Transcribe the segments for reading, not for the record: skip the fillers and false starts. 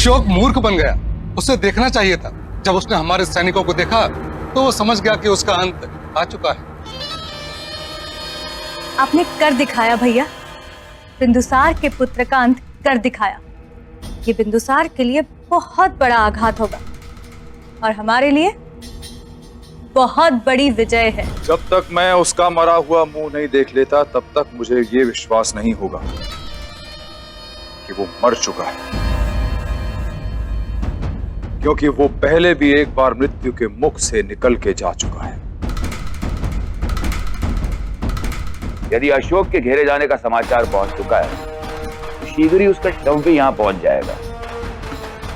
अशोक मूर्ख बन गया। उसे देखना चाहिए था। जब उसने हमारे सैनिकों को देखा तो वो समझ गया कि उसका अंत आ चुका है। आपने कर दिखाया भैया, बिंदुसार के पुत्र का अंत कर दिखाया। ये बिंदुसार के लिए बहुत बड़ा आघात होगा और हमारे लिए बहुत बड़ी विजय है। जब तक मैं उसका मरा हुआ मुंह नहीं देख लेता तब तक मुझे ये विश्वास नहीं होगा कि वो मर चुका है, क्योंकि वो पहले भी एक बार मृत्यु के मुख से निकल के जा चुका है। यदि अशोक के घेरे जाने का समाचार पहुंच चुका है तो शीघ्र ही उसका शव भी यहां पहुंच जाएगा।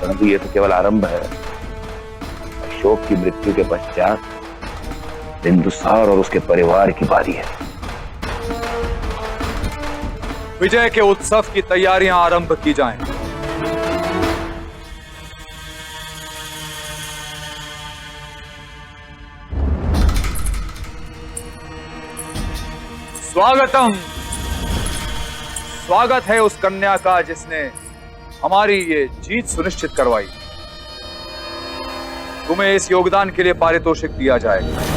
परंतु यह तो केवल आरंभ है। अशोक की मृत्यु के पश्चात बिंदुसार और उसके परिवार की बारी है। विजय के उत्सव की तैयारियां आरंभ की जाएं। स्वागतम, स्वागत है उस कन्या का जिसने हमारी ये जीत सुनिश्चित करवाई। तुम्हें इस योगदान के लिए पारितोषिक दिया जाएगा।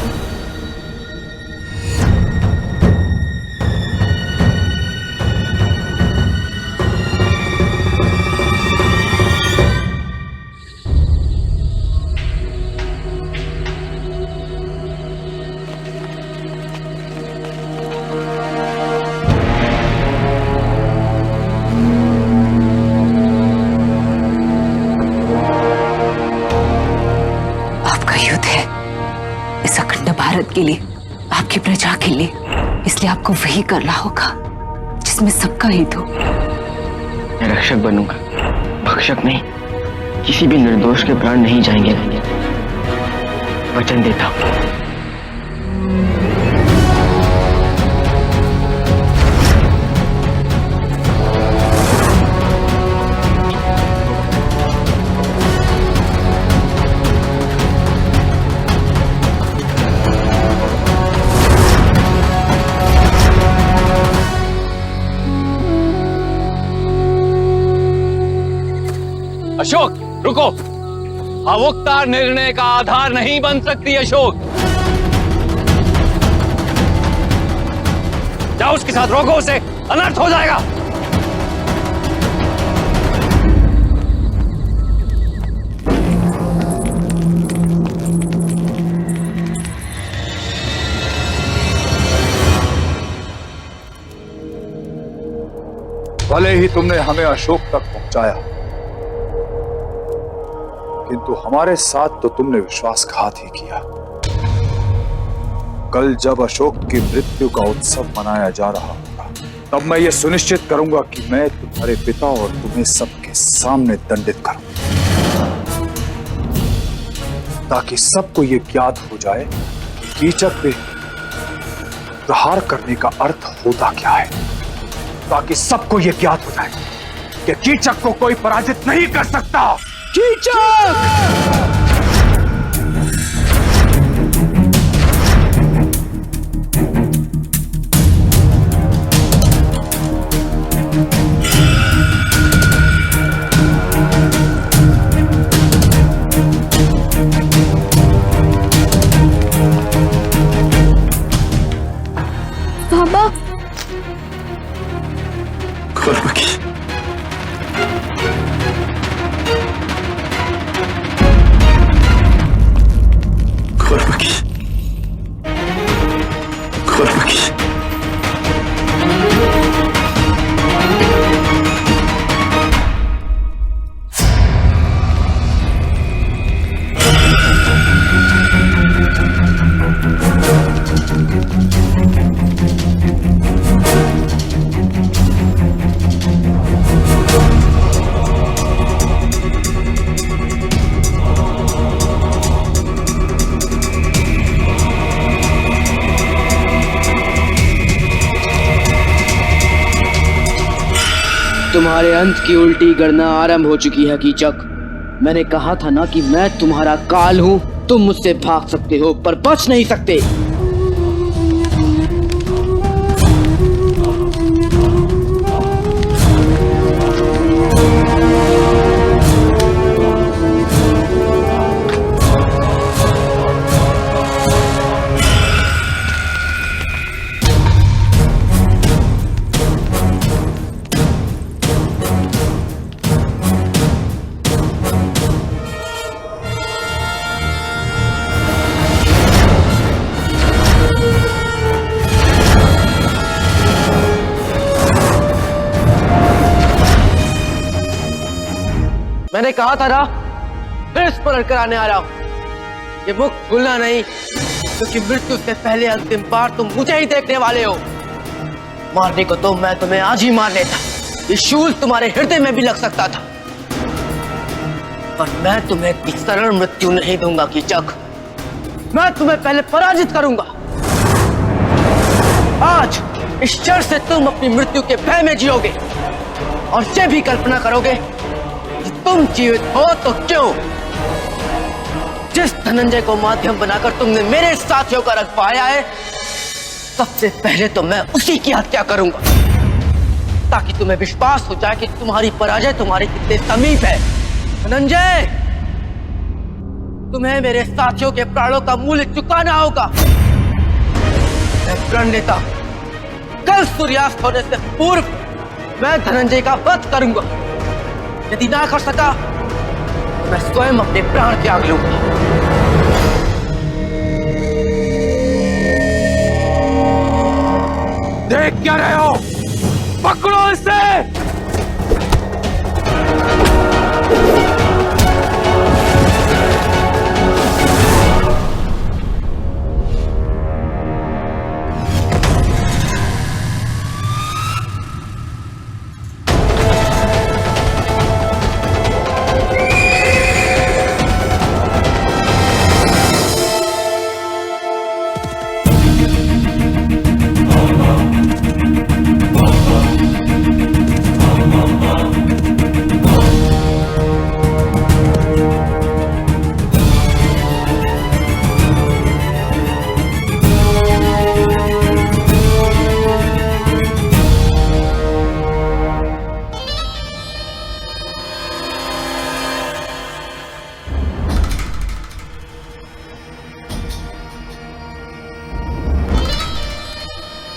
के लिए, आपकी प्रजा के लिए, इसलिए आपको वही करना होगा जिसमें सबका हित हो। मैं रक्षक बनूंगा, भक्षक नहीं। किसी भी निर्दोष के प्राण नहीं जाएंगे, वचन देता हूं। अशोक रुको, भावुकता निर्णय का आधार नहीं बन सकती। अशोक जाओ उसके साथ, रोको उसे, अनर्थ हो जाएगा। भले ही तुमने हमें अशोक तक पहुंचाया, किंतु हमारे साथ तो तुमने विश्वासघात ही किया। कल जब अशोक की मृत्यु का उत्सव मनाया जा रहा होगा, तब मैं ये सुनिश्चित करूंगा कि मैं तुम्हारे पिता और तुम्हें सबके सामने दंडित करूं, ताकि सबको ये ज्ञात हो जाए कि कीचक पे प्रहार करने का अर्थ होता क्या है। ताकि सबको ये ज्ञात हो जाए कि कीचक को कोई पराजित नहीं कर सकता। कीचक! बाबा, तुम्हारे अंत की उल्टी गणना आरंभ हो चुकी है कीचक। मैंने कहा था ना कि मैं तुम्हारा काल हूं। तुम मुझसे भाग सकते हो पर बच नहीं सकते। मैंने कहा था ना, फिर स्मरण कराने आ रहा हूं। ये मुख भूलना नहीं, क्योंकि मृत्यु से पहले अंतिम बार तुम मुझे ही देखने वाले हो। मारने को तो मैं तुम्हें आज ही मार लेता, ये शूल तुम्हारे हृदय में भी लग सकता था, पर मैं तुम्हें इतनी सरल मृत्यु नहीं दूंगा कीचक। मैं तुम्हें पहले पराजित करूंगा। आज इस क्षण से तुम अपनी मृत्यु के भय में जियोगे और ये भी कल्पना करोगे कि तुम जीवित हो तो क्यों। जिस धनंजय को माध्यम बनाकर तुमने मेरे साथियों का रख पाया है, सबसे पहले तो मैं उसी की हत्या करूंगा, ताकि तुम्हें विश्वास हो जाए कि तुम्हारी पराजय तुम्हारे कितने समीप है। धनंजय, तुम्हें मेरे साथियों के प्राणों का मूल्य चुकाना होगा। मैं प्रण लेता हूं, कल सूर्यास्त होने से पूर्व मैं धनंजय का वध करूंगा। यदि ना कर सका तो मैं स्वयं अपने प्राण त्याग लूंगा। देख क्या रहे हो? पकड़ो इसे।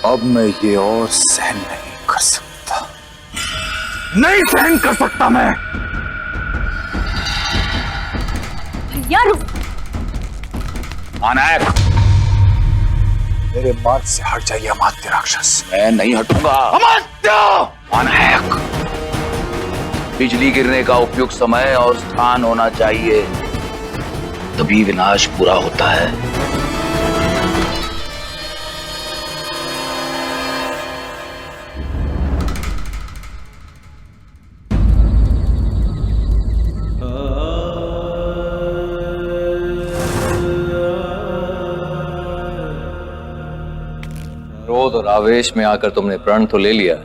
अब मैं ये और सहन नहीं कर सकता, नहीं सहन कर सकता मैं। भैया रुक। अनायक, मेरे मार्ग से हट जाइए अमात्य राक्षस। मैं नहीं हटूंगा। अमात्य! अनायक, बिजली गिरने का उपयुक्त समय और स्थान होना चाहिए, तभी विनाश पूरा होता है। क्रोध और आवेश में आकर तुमने प्रण तो ले लिया,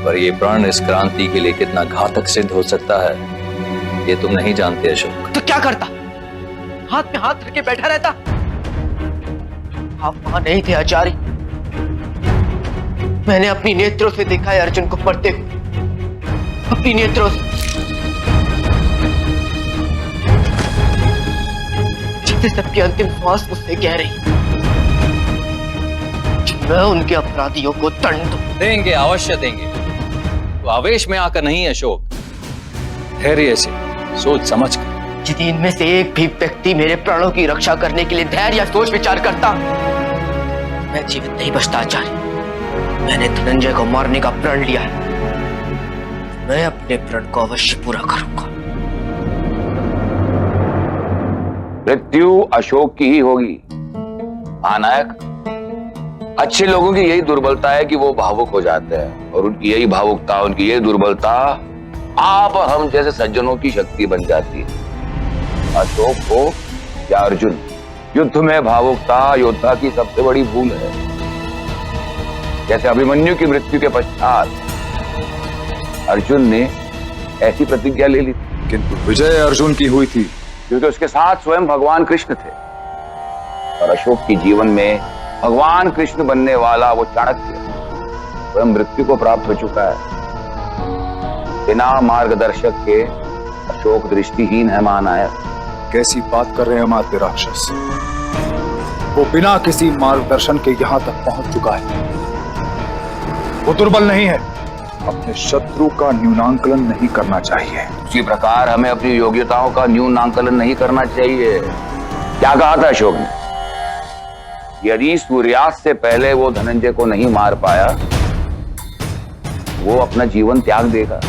पर यह प्रण इस क्रांति के लिए कितना घातक सिद्ध हो सकता है, ये तुम नहीं जानते अशोक। तो क्या करता? हाथ में हाथ रख के बैठा रहता? आप वहां नहीं थे आचार्य। मैंने अपनी नेत्रों से देखा है अर्जुन को पढ़ते हुए, अपनी नेत्रों से। जिससे सबकी अंतिम श्वास मुझसे कह रही मैं उनके अपराधियों को दंड दूं। देंगे, अवश्य देंगे। तो आवेश में आकर नहीं अशोक, धैर्य से सोच समझ कर। यदि इनमें से एक भी व्यक्ति मेरे प्राणों की रक्षा करने के लिए धैर्य या सोच विचार करता, मैं जीवित नहीं बचता आचार्य। मैंने धनंजय को मारने का प्रण लिया है, मैं अपने प्रण को अवश्य पूरा करूंगा। मृत्यु अशोक की ही होगी। अनायक, अच्छे लोगों की यही दुर्बलता है कि वो भावुक हो जाते हैं, और उनकी यही भावुकता, उनकी यही दुर्बलता आप और हम जैसे सज्जनों की शक्ति बन जाती है। अशोक हो या अर्जुन, युद्ध में भावुकता योद्धा की सबसे बड़ी भूल है। जैसे अभिमन्यु की मृत्यु के पश्चात अर्जुन ने ऐसी प्रतिज्ञा ले ली, किंतु विजय अर्जुन की हुई थी, क्योंकि उसके साथ स्वयं भगवान कृष्ण थे। और अशोक के जीवन में भगवान कृष्ण बनने वाला वो चाणक्य स्वयं मृत्यु को प्राप्त हो चुका है। बिना मार्गदर्शक के अशोक दृष्टिहीन है महानायक। कैसी बात कर रहे हैं अमात्य राक्षस? वो बिना किसी मार्गदर्शन के यहां तक पहुंच चुका है। वो दुर्बल नहीं है। अपने शत्रु का न्यूनांकलन नहीं करना चाहिए। उसी प्रकार हमें अपनी योग्यताओं का न्यूनांकलन नहीं करना चाहिए। क्या कहा था अशोक ने? यदि सूर्यास्त से पहले वो धनंजय को नहीं मार पाया, वो अपना जीवन त्याग देगा।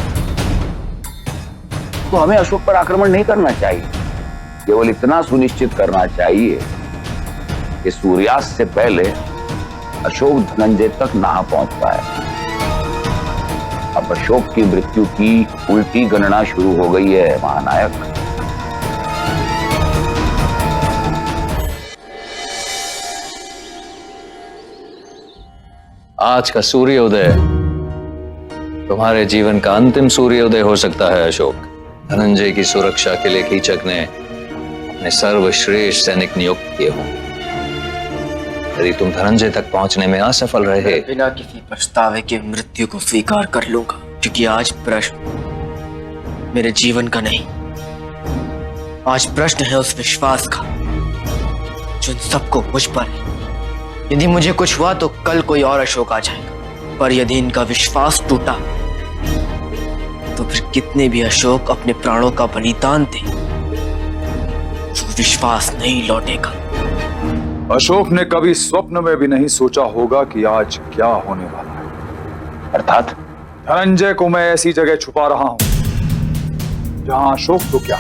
तो हमें अशोक पर आक्रमण नहीं करना चाहिए, केवल इतना सुनिश्चित करना चाहिए कि सूर्यास्त से पहले अशोक धनंजय तक ना पहुंच पाए। अब अशोक की मृत्यु की उल्टी गणना शुरू हो गई है महानायक। आज का सूर्योदय तुम्हारे जीवन का अंतिम सूर्योदय हो सकता है अशोक। धनंजय की सुरक्षा के लिए कीचक ने अपने सर्वश्रेष्ठ सैनिक नियुक्त किए हों। यदि तुम धनंजय तक पहुंचने में असफल रहे, बिना किसी पछतावे के मृत्यु को स्वीकार कर लूंगा, क्योंकि आज प्रश्न मेरे जीवन का नहीं, आज प्रश्न है उस विश्वास का जो इन सबको मुझ पर है। यदि मुझे कुछ हुआ तो कल कोई और अशोक आ जाएगा, पर यदि इनका विश्वास टूटा तो फिर कितने भी अशोक अपने प्राणों का बलिदान दे, वो विश्वास नहीं लौटेगा। अशोक ने कभी स्वप्न में भी नहीं सोचा होगा कि आज क्या होने वाला है। अर्थात धनंजय को मैं ऐसी जगह छुपा रहा हूं जहां अशोक तो क्या,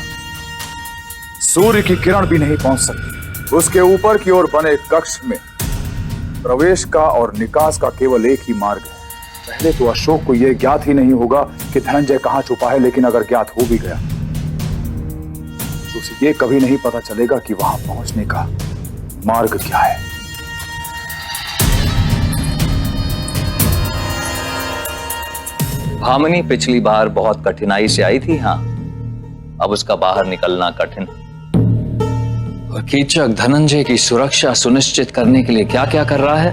सूर्य की किरण भी नहीं पहुंच सकती। उसके ऊपर की ओर बने कक्ष में प्रवेश का और निकास का केवल एक ही मार्ग है। पहले तो अशोक को यह ज्ञात ही नहीं होगा कि धनंजय कहां छुपा है, लेकिन अगर ज्ञात हो भी गया तो उसे यह कभी नहीं पता चलेगा कि वहां पहुंचने का मार्ग क्या है। भामिनी पिछली बार बहुत कठिनाई से आई थी, हाँ, अब उसका बाहर निकलना कठिन। और कीचक धनंजय की सुरक्षा सुनिश्चित करने के लिए क्या क्या कर रहा है,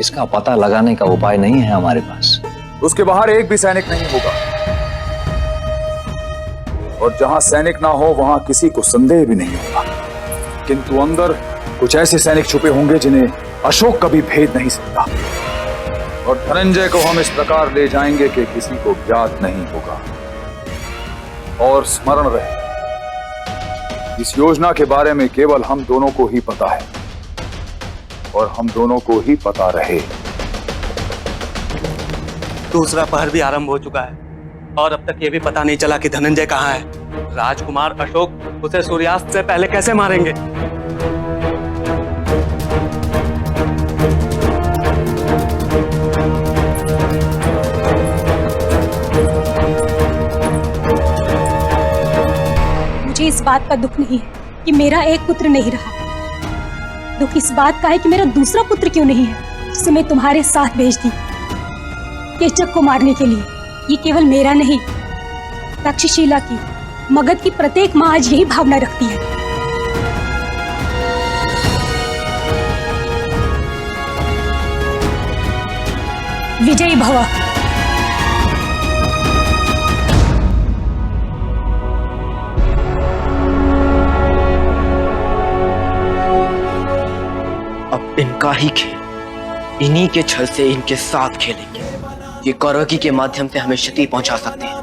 इसका पता लगाने का उपाय नहीं है हमारे पास। उसके बाहर एक भी सैनिक नहीं होगा, और जहां सैनिक ना हो वहां किसी को संदेह भी नहीं होगा, किंतु अंदर कुछ ऐसे सैनिक छुपे होंगे जिन्हें अशोक कभी भेद नहीं सकता। और धनंजय को हम इस प्रकार ले जाएंगे कि किसी को ज्ञात नहीं होगा। और स्मरण रहे, इस योजना के बारे में केवल हम दोनों को ही पता है, और हम दोनों को ही पता रहे। दूसरा पहर भी आरंभ हो चुका है और अब तक ये भी पता नहीं चला कि धनंजय कहाँ है। राजकुमार अशोक उसे सूर्यास्त से पहले कैसे मारेंगे? मुझे इस बात का दुख नहीं है कि मेरा एक पुत्र नहीं रहा, दुख इस बात का है कि मेरा दूसरा पुत्र क्यों नहीं है, जिसे मैं तुम्हारे साथ भेज दी कीचक को मारने के लिए। ये केवल मेरा नहीं, तक्षशिला की, मगध की प्रत्येक माँ आज यही भावना रखती है। विजयी भव। अब इनका ही खेल, इन्हीं के छल से इनके साथ खेलेंगे। ये कौरवकी के माध्यम से हमें क्षति पहुंचा सकते हैं,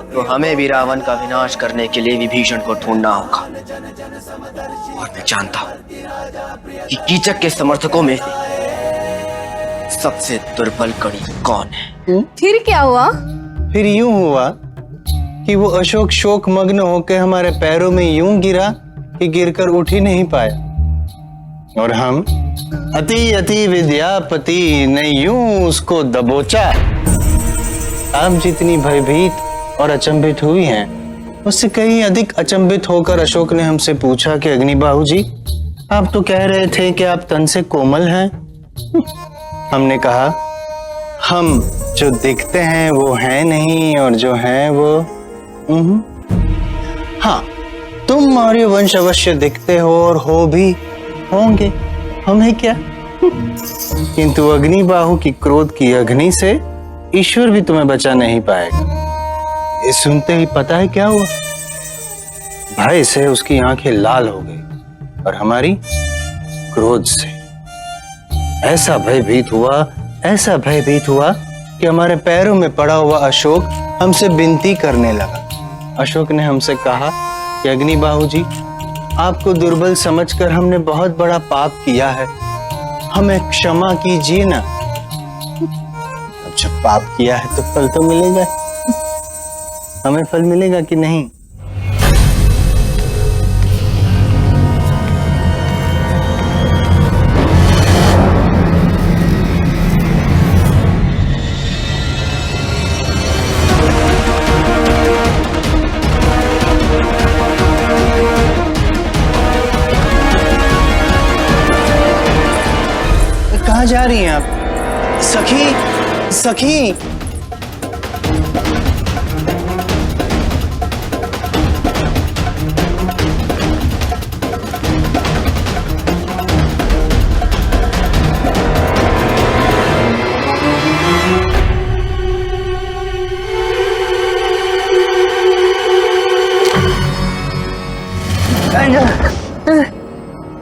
तो हमें भी रावण का विनाश करने के लिए विभीषण को ढूंढना होगा। और मैं जानता हूं कि कीचक के समर्थकों में से सबसे दुर्बल कड़ी कौन है। फिर क्या हुआ? फिर यूं हुआ कि वो अशोक शोक मग्न होकर हमारे पैरों में यूं गिरा कि गिरकर उठ ही नहीं पाया, और हम अति अति विद्यापति ने यूं उसको दबोचा। आप जितनी भयभीत और अचंभित हुई हैं, उससे कहीं अधिक अचंभित होकर अशोक ने हमसे पूछा कि अग्निबाहु जी, आप तो कह रहे थे कि आप तन से कोमल हैं। हमने कहा, हम जो दिखते हैं वो हैं नहीं, और जो हैं वो हाँ, तुम मौर्य वंश अवश्य दिखते हो और हो भी होंगे, हमें क्या। किंतु अग्निबाहु की क्रोध की अग्नि से ईश्वर भी तुम्हें बचा नहीं पाएगा। ये सुनते ही पता है क्या हुआ? भय से उसकी आंखें लाल हो गई, और हमारी क्रोध से ऐसा भयभीत हुआ कि हमारे पैरों में पड़ा हुआ अशोक हमसे विनती करने लगा। अशोक ने हमसे कहा कि अग्निबाहु जी, आपको दुर्बल समझकर हमने बहुत बड़ा पाप किया है, हमें क्षमा कीजिए ना। अब जब पाप किया है तो फल तो मिलेगा। हमें फल मिलेगा कि नहीं? कहाँ जा रही हैं आप? सखी, सखी।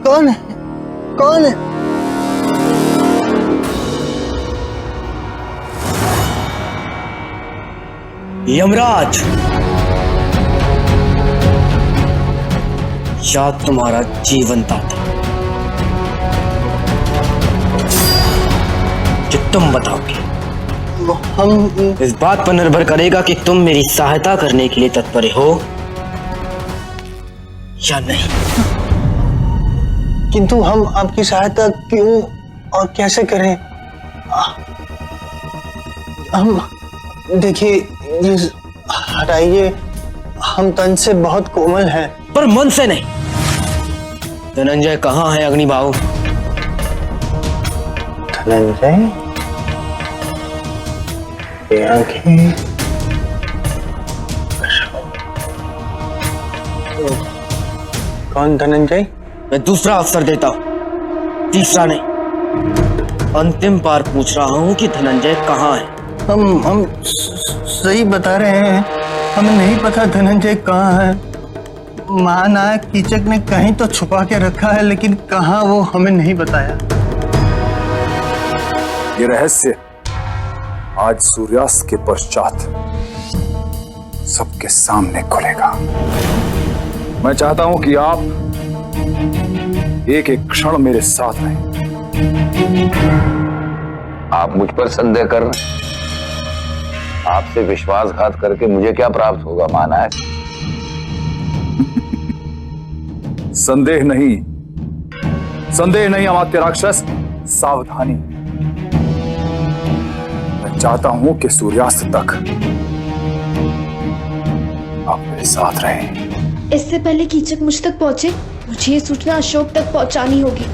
कौन है? कौन है? यमराज, या तुम्हारा जीवन दाता, जो तुम बताओगे हम इस बात पर निर्भर करेगा कि तुम मेरी सहायता करने के लिए तत्पर हो या नहीं। किंतु हम आपकी सहायता क्यों और कैसे करें? हम देखिए, ये हटाइए, हम तन से बहुत कोमल हैं। पर मन से नहीं। धनंजय कहाँ है अग्निबाहु? धनंजय? ये आंखें कौन धनंजय? मैं दूसरा अवसर देता हूँ, तीसरा नहीं। अंतिम बार पूछ रहा हूँ कि धनंजय कहाँ है? हम सही बता रहे हैं, हमें नहीं पता धनंजय कहाँ है। महानायक कीचक ने कहीं तो छुपा के रखा है, लेकिन कहाँ वो हमें नहीं बताया। ये रहस्य आज सूर्यास्त के पश्चात सबके सामने खुलेगा। मैं चाहता हूं कि आप एक एक क्षण मेरे साथ रहें। आप मुझ पर संदेह कर रहे हैं? आपसे विश्वासघात करके मुझे क्या प्राप्त होगा महानायक? संदेह नहीं, संदेह नहीं अमात्य राक्षस, सावधानी। मैं चाहता हूं कि सूर्यास्त तक आप मेरे साथ रहें। इससे पहले कीचक मुझ तक पहुंचे, मुझे ये सूचना अशोक तक पहुंचानी होगी।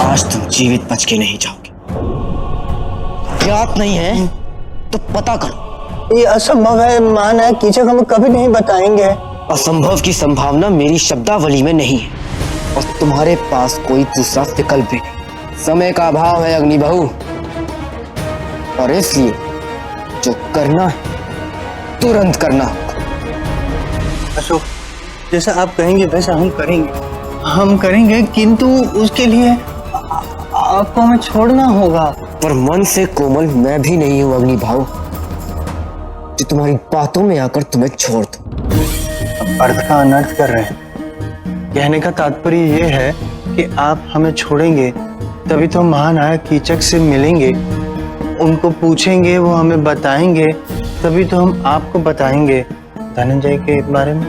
आज तुम जीवित बच के नहीं जाओगे। ज्ञात नहीं है तो पता करो। ये असंभव है महानायक कीचक, हमें कभी नहीं बताएंगे। असंभव की संभावना मेरी शब्दावली में नहीं है और तुम्हारे पास कोई दूसरा विकल्प भी नहीं। समय का अभाव है अग्निबाहु, और इसलिए जो करना है तुरंत करना होगा। अशोक, जैसा आप कहेंगे वैसा हम करेंगे। हम करेंगे, किंतु उसके लिए आपको हमें छोड़ना होगा। पर मन से कोमल मैं भी नहीं हूं अग्निबाहु, जो तुम्हारी बातों में आकर तुम्हें छोड़ दूं। अर्थ का अनर्थ कर रहे हैं। कहने का तात्पर्य ये है कि आप हमें छोड़ेंगे तभी तो महानायक कीचक से मिलेंगे, उनको पूछेंगे, वो हमें बताएंगे, तभी तो हम आपको बताएंगे धनंजय के बारे में।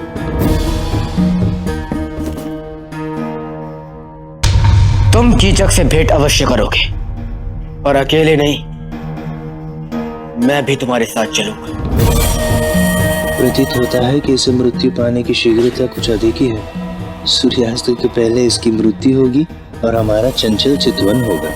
तुम कीचक से भेंट अवश्य करोगे, और अकेले नहीं, मैं भी तुम्हारे साथ चलूंगा। प्रतीत होता है कि इसे मृत्यु पाने की शीघ्रता कुछ अधिक ही है। सूर्यास्त के पहले इसकी मृत्यु होगी और हमारा चंचल चितवन होगा।